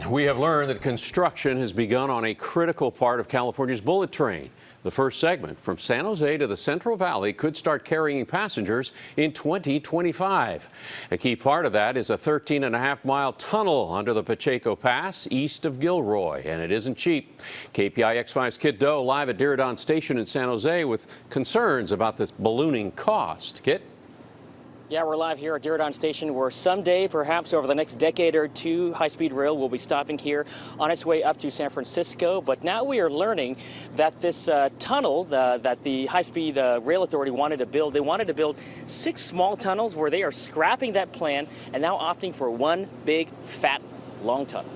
We have learned that construction has begun on a critical part of California's bullet train. The first segment from San Jose to the Central Valley could start carrying passengers in 2025. A key part of that is a 13.5-mile tunnel under the Pacheco Pass east of Gilroy, and it isn't cheap. KPIX5's Kiet Do live at Diridon Station in San Jose with concerns about this ballooning cost. Kit? Yeah, we're live here at Diridon Station, where someday, perhaps over the next decade or two, high-speed rail will be stopping here on its way up to San Francisco. But now we are learning that this tunnel that the high-speed rail authority wanted to build, they wanted to build 6 small tunnels where they are scrapping that plan and now opting for one big, fat, long tunnel.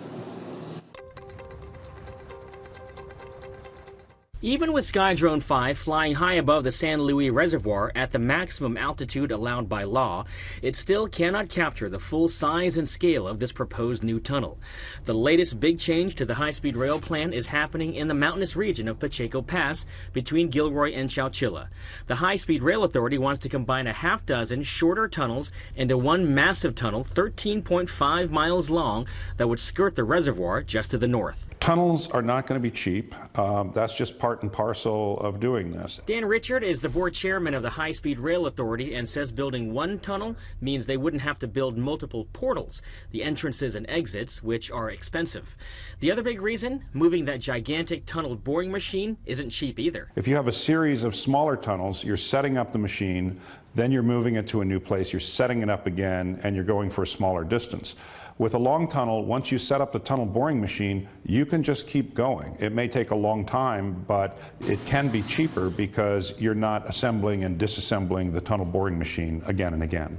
Even with Skydrone 5 flying high above the San Luis Reservoir at the maximum altitude allowed by law, it still cannot capture the full size and scale of this proposed new tunnel. The latest big change to the high-speed rail plan is happening in the mountainous region of Pacheco Pass between Gilroy and Chowchilla. The high-speed rail authority wants to combine a half-dozen shorter tunnels into one massive tunnel 13.5 miles long that would skirt the reservoir just to the north. Tunnels are not going to be cheap. That's just part and parcel of doing this. Dan Richard is the board chairman of the High-Speed Rail Authority and says building one tunnel means they wouldn't have to build multiple portals, the entrances and exits, which are expensive. The other big reason, moving that gigantic tunnel boring machine isn't cheap either. If you have a series of smaller tunnels, you're setting up the machine, then you're moving it to a new place, you're setting it up again, and you're going for a smaller distance. With a long tunnel, once you set up the tunnel boring machine, you can just keep going. It may take a long time, but it can be cheaper because you're not assembling and disassembling the tunnel boring machine again and again.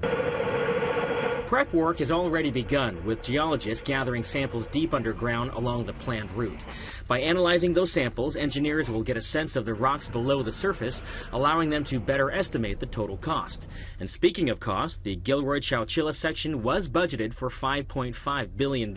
Prep work has already begun, with geologists gathering samples deep underground along the planned route. By analyzing those samples, engineers will get a sense of the rocks below the surface, allowing them to better estimate the total cost. And speaking of cost, the Gilroy-Chowchilla section was budgeted for $5.5 billion.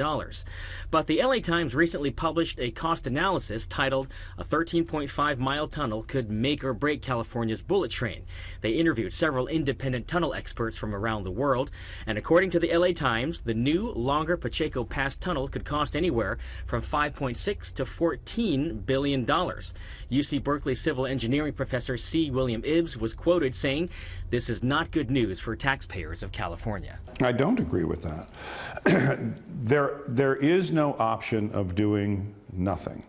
But the LA Times recently published a cost analysis titled, "A 13.5-mile tunnel could make or break California's bullet train." They interviewed several independent tunnel experts from around the world, and according to the LA Times, the new, longer Pacheco Pass tunnel could cost anywhere from $5.6 to $14 billion. UC Berkeley civil engineering professor C. William Ibbs was quoted saying, "This is not good news for taxpayers of California." I don't agree with that. There is no option of doing nothing.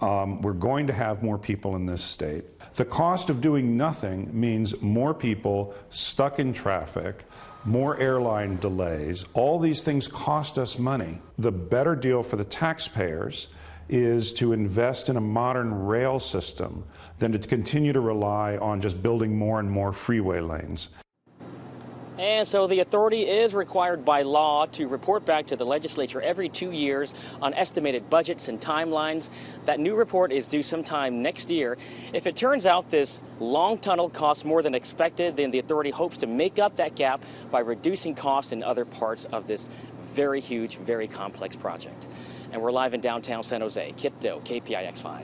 We're going to have more people in this state. The cost of doing nothing means more people stuck in traffic, more airline delays. All these things cost us money. The better deal for the taxpayers is to invest in a modern rail system than to continue to rely on just building more and more freeway lanes. And so the authority is required by law to report back to the legislature every 2 years on estimated budgets and timelines. That new report is due sometime next year. If it turns out this long tunnel costs more than expected, then the authority hopes to make up that gap by reducing costs in other parts of this very huge, very complex project. And we're live in downtown San Jose. Kiet Do, KPIX5.